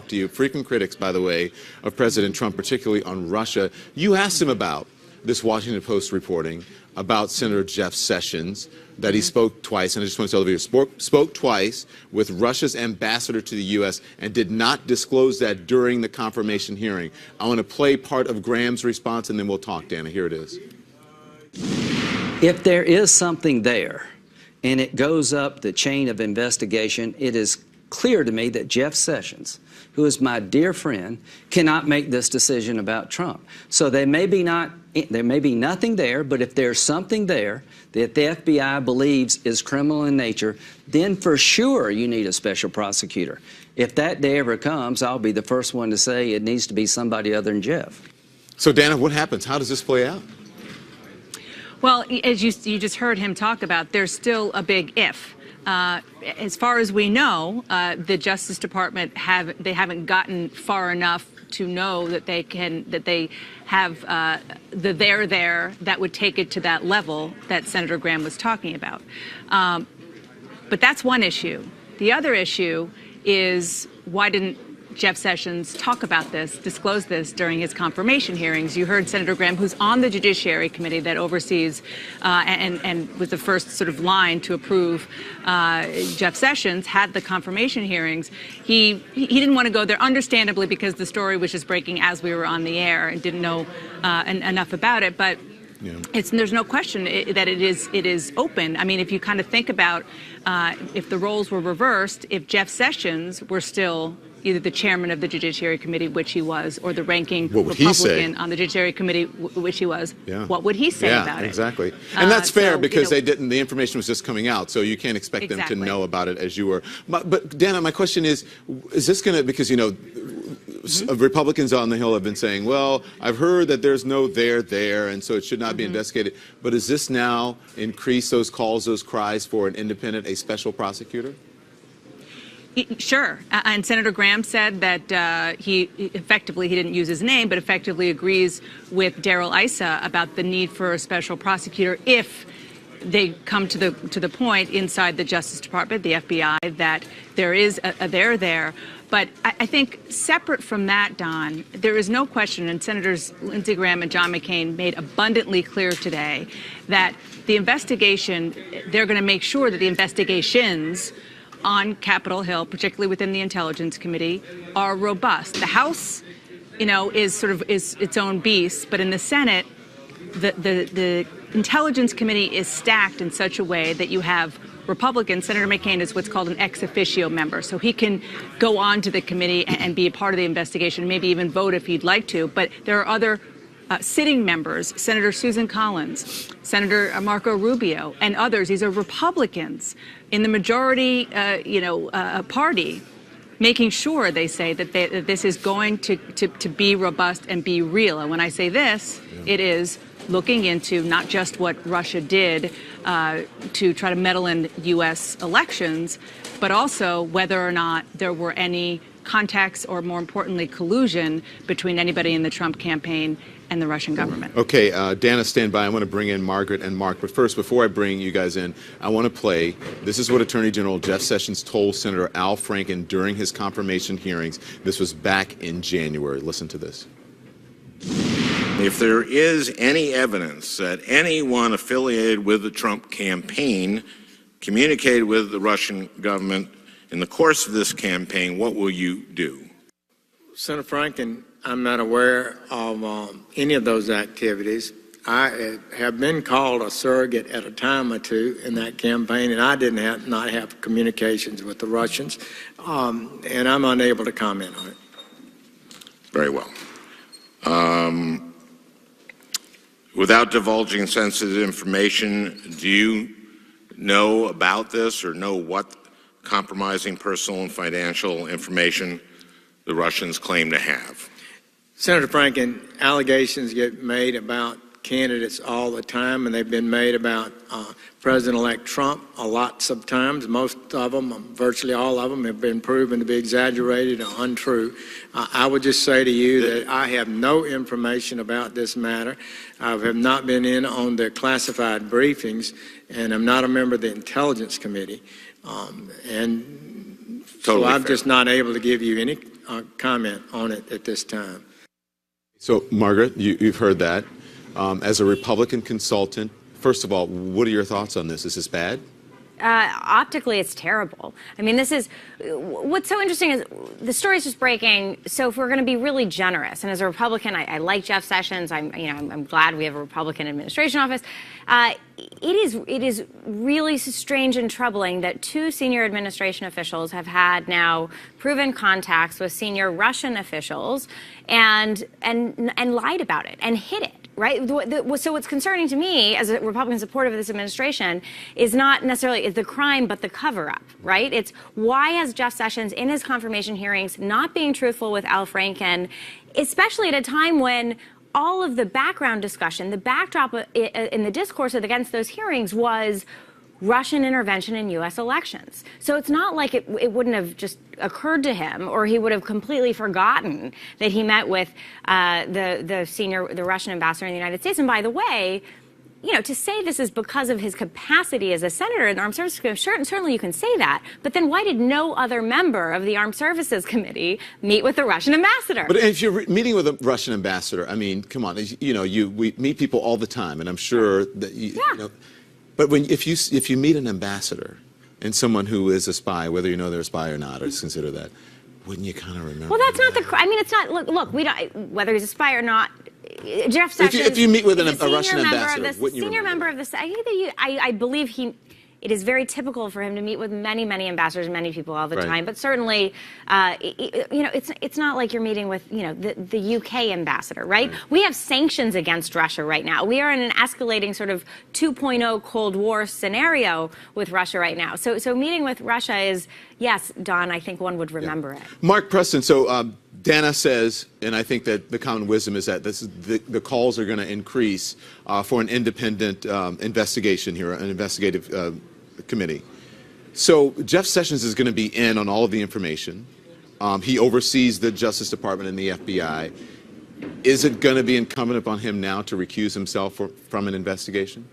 to you, frequent critics, by the way, of President Trump, particularly on Russia. You asked him about this Washington Post reporting about Senator Jeff Sessions, that he spoke twice, and I just want to tell you, spoke twice with Russia's ambassador to the U.S. and did not disclose that during the confirmation hearing. I want to play part of Graham's response, and then we'll talk, Dana. Here it is. If there is something there, and it goes up the chain of investigation, it is clear to me that Jeff Sessions, who is my dear friend, cannot make this decision about Trump. So there may be nothing there, but if there's something there that the FBI believes is criminal in nature, then for sure you need a special prosecutor. If that day ever comes, I'll be the first one to say it needs to be somebody other than Jeff. So, Dana, what happens? How does this play out? Well, as you just heard him talk about, there's still a big if. As far as we know, the Justice Department haven't gotten far enough to know that they have the there that would take it to that level that Senator Graham was talking about. But that's one issue. The other issue is, why didn't Jeff Sessions talk about this, disclose this during his confirmation hearings? You heard Senator Graham, who's on the Judiciary Committee that oversees and was the first sort of line to approve Jeff Sessions, had the confirmation hearings. He didn't want to go there, understandably, because the story was just breaking as we were on the air and didn't know enough about it. But yeah, there's no question that it is open. I mean, if you kind of think about if the roles were reversed, if Jeff Sessions were still either the chairman of the Judiciary Committee, which he was, or the ranking Republican on the Judiciary Committee, which he was, what would he say about it? Exactly. And that's fair, because they didn't, the information was just coming out, so you can't expect them to know about it as you were. But Dana, my question is this going to, because, you know, Republicans on the Hill have been saying, well, I've heard that there's no there, and so it should not be investigated. But does this now increase those calls, those cries for an independent, a special prosecutor? Sure. And Senator Graham said that he didn't use his name, but effectively agrees with Darrell Issa about the need for a special prosecutor if they come to the point inside the Justice Department, the FBI, that there is a there. But I think separate from that, Don, there is no question, and Senators Lindsey Graham and John McCain made abundantly clear today that the investigation, they're going to make sure that the investigations on Capitol Hill, particularly within the Intelligence Committee, are robust. The House, you know, is its own beast, but in the Senate, the Intelligence Committee is stacked in such a way that you have Republicans. Senator McCain is what's called an ex officio member, so he can go on to the committee and be a part of the investigation, maybe even vote if he'd like to. But there are other sitting members, Senator Susan Collins, Senator Marco Rubio, and others. These are Republicans in the majority, party, making sure, they say, that this is going to be robust and be real. And when I say this, it is looking into not just what Russia did to try to meddle in U.S. elections, but also whether or not there were any contacts or, more importantly, collusion between anybody in the Trump campaign and the Russian government. Okay, Dana, stand by. I want to bring in Margaret and Mark. But first, before I bring you guys in, I want to play. This is what Attorney General Jeff Sessions told Senator Al Franken during his confirmation hearings. This was back in January. Listen to this. If there is any evidence that anyone affiliated with the Trump campaign communicated with the Russian government in the course of this campaign, what will you do? Senator Franken, I'm not aware of any of those activities. I have been called a surrogate at a time or two in that campaign, and I did not have communications with the Russians, and I'm unable to comment on it. Very well. Without divulging sensitive information, do you know about this or know what compromising personal and financial information the Russians claim to have? Senator Franken, allegations get made about candidates all the time, and they've been made about President-elect Trump lots of times. Most of them, virtually all of them, have been proven to be exaggerated or untrue. I would just say to you that I have no information about this matter. I have not been in on the classified briefings, and I'm not a member of the Intelligence Committee. So I'm just not able to give you any comment on it at this time. So, Margaret, you've heard that. As a Republican consultant, first of all, what are your thoughts on this? Is this bad? Optically, it's terrible. I mean, what's so interesting is the story's just breaking. So if we're going to be really generous, and as a Republican, I like Jeff Sessions. I'm glad we have a Republican administration office. It is really strange and troubling that two senior administration officials have had now proven contacts with senior Russian officials and lied about it and hid it. Right? So what's concerning to me as a Republican supporter of this administration is not necessarily the crime, but the cover-up, right? It's why has Jeff Sessions in his confirmation hearings not being truthful with Al Franken, especially at a time when all of the background discussion, the backdrop in the discourse against those hearings was Russian intervention in U.S. elections. So it's not like it wouldn't have just occurred to him, or he would have completely forgotten that he met with the Russian ambassador in the United States. And by the way, you know, to say this is because of his capacity as a senator in the Armed Services Committee, certainly you can say that. But then why did no other member of the Armed Services Committee meet with the Russian ambassador? But if you're meeting with a Russian ambassador, I mean, come on, you know, we meet people all the time, and I'm sure that you know. But if you meet an ambassador and someone who is a spy, whether you know they're a spy or not, or consider that, wouldn't you kind of remember? Well, that's not I mean, it's not. Look, we don't. Whether he's a spy or not, Jeff Sessions. If you meet with a Russian ambassador, wouldn't you senior member of this? I believe he. It is very typical for him to meet with many ambassadors, many people all the time. But certainly, you know, it's not like you're meeting with, you know, the UK ambassador, right? We have sanctions against Russia right now. We are in an escalating sort of 2.0 Cold War scenario with Russia right now. So meeting with Russia is, yes, Don, I think one would remember it. Mark Preston, so Dana says, and I think that the common wisdom is that the calls are going to increase for an independent investigation here, an investigative committee. So Jeff Sessions is going to be in on all of the information. He oversees the Justice Department and the FBI. Is it going to be incumbent upon him now to recuse himself from an investigation?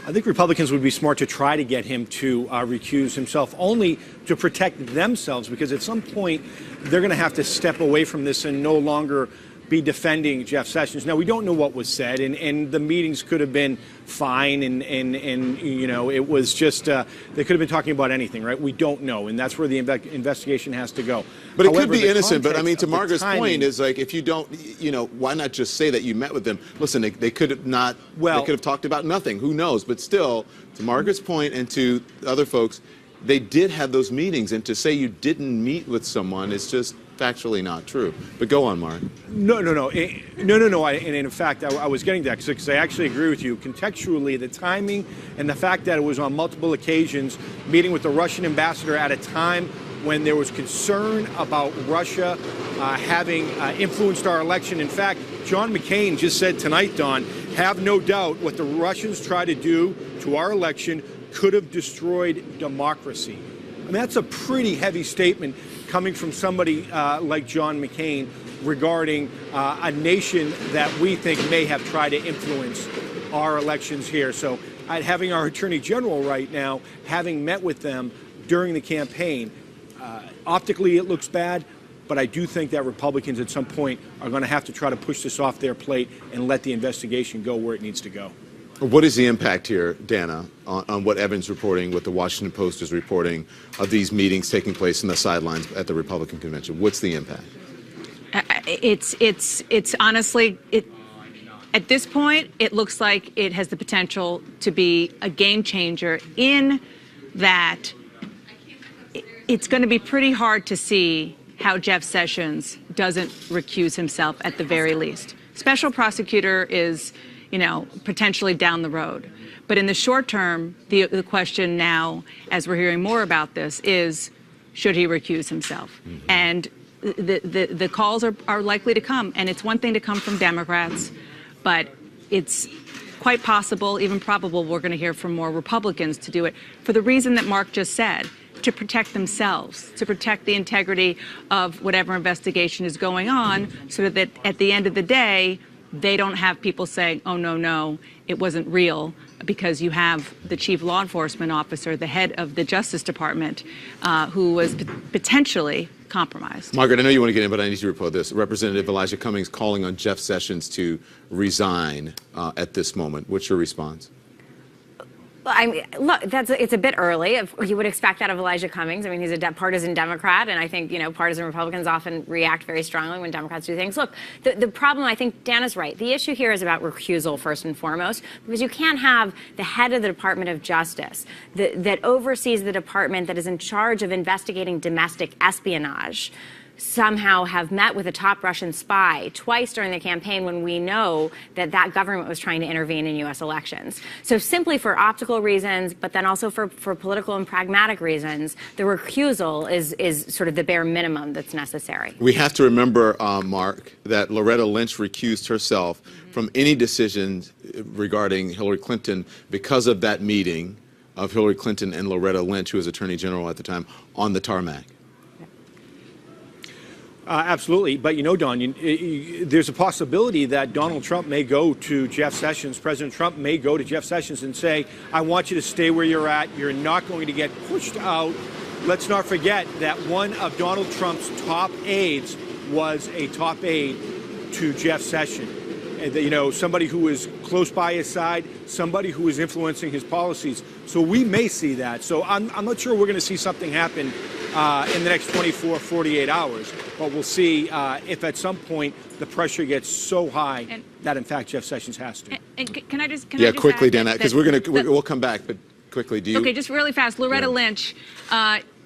I think Republicans would be smart to try to get him to recuse himself, only to protect themselves, because at some point they're going to have to step away from this and no longer be defending Jeff Sessions. Now, we don't know what was said, and the meetings could have been fine, and you know, it was just, they could have been talking about anything, right? We don't know, and that's where the investigation has to go. But it could be innocent, but I mean, to Margaret's point is like, if you don't, you know, why not just say that you met with them? Listen, they could have not, they could have talked about nothing, who knows? But still, to Margaret's point and to other folks, they did have those meetings, and to say you didn't meet with someone is just factually not true. But go on, Mark. No. And in fact, I was getting that because I actually agree with you. Contextually, the timing and the fact that it was on multiple occasions, meeting with the Russian ambassador at a time when there was concern about Russia having influenced our election. In fact, John McCain just said tonight, Don, have no doubt what the Russians try to do to our election could have destroyed democracy. I mean, that's a pretty heavy statement coming from somebody like John McCain regarding a nation that we think may have tried to influence our elections here. So having our Attorney General right now, having met with them during the campaign, optically it looks bad, but I do think that Republicans at some point are going to have to try to push this off their plate and let the investigation go where it needs to go. What is the impact here, Dana, on what Evan's reporting, what the Washington Post is reporting of these meetings taking place in the sidelines at the Republican convention? What's the impact? It's honestly, at this point, it looks like it has the potential to be a game changer in that it's going to be pretty hard to see how Jeff Sessions doesn't recuse himself at the very least. Special prosecutor is, you know, potentially down the road. But in the short term, the question now, as we're hearing more about this, is should he recuse himself? Mm-hmm. And the calls are likely to come. And it's one thing to come from Democrats, but it's quite possible, even probable, we're going to hear from more Republicans to do it for the reason that Mark just said, to protect themselves, to protect the integrity of whatever investigation is going on, so that at the end of the day, they don't have people saying, oh, no, it wasn't real, because you have the chief law enforcement officer, the head of the Justice Department, who was potentially compromised. Margaret, I know you want to get in, but I need you to report this. Representative Elijah Cummings calling on Jeff Sessions to resign at this moment. What's your response? Well, I mean, look, it's a bit early. You would expect that of Elijah Cummings. I mean, he's a partisan Democrat, and I think, partisan Republicans often react very strongly when Democrats do things. Look, the problem, I think Dan is right. The issue here is about recusal, first and foremost, because you can't have the head of the Department of Justice that oversees the department that is in charge of investigating domestic espionage somehow have met with a top Russian spy twice during the campaign when we know that that government was trying to intervene in U.S. elections. So simply for optical reasons, but then also for political and pragmatic reasons, the recusal is sort of the bare minimum that's necessary. We have to remember, Mark, that Loretta Lynch recused herself from any decisions regarding Hillary Clinton because of that meeting of Hillary Clinton and Loretta Lynch, who was Attorney General at the time, on the tarmac. Absolutely. But, Don, there's a possibility that Donald Trump may go to Jeff Sessions, President Trump may go to Jeff Sessions and say, I want you to stay where you're at. You're not going to get pushed out. Let's not forget that one of Donald Trump's top aides was a top aide to Jeff Sessions. And, somebody who is close by his side, somebody who is influencing his policies. So we may see that. So I'm not sure we're going to see something happen in the next 24, 48 hours. But we'll see if at some point the pressure gets so high that, in fact, Jeff Sessions has to. Can I just quickly, Dan, because we'll come back, but quickly, do you? Okay, just really fast. Loretta Lynch,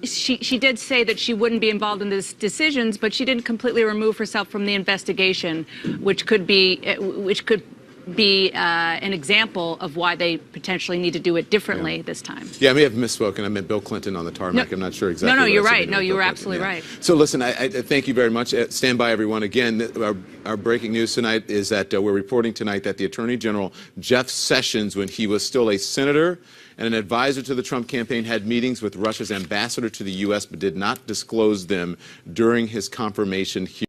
she did say that she wouldn't be involved in these decisions, but she didn't completely remove herself from the investigation, which could be an example of why they potentially need to do it differently this time. Yeah, I may have misspoken. I meant Bill Clinton on the tarmac. I'm not sure exactly. No, you're what I right. said. No, you were absolutely right. So listen, I thank you very much. Stand by, everyone. Again, our breaking news tonight is that we're reporting tonight that the Attorney General, Jeff Sessions, when he was still a senator and an advisor to the Trump campaign, had meetings with Russia's ambassador to the U.S., but did not disclose them during his confirmation hearing.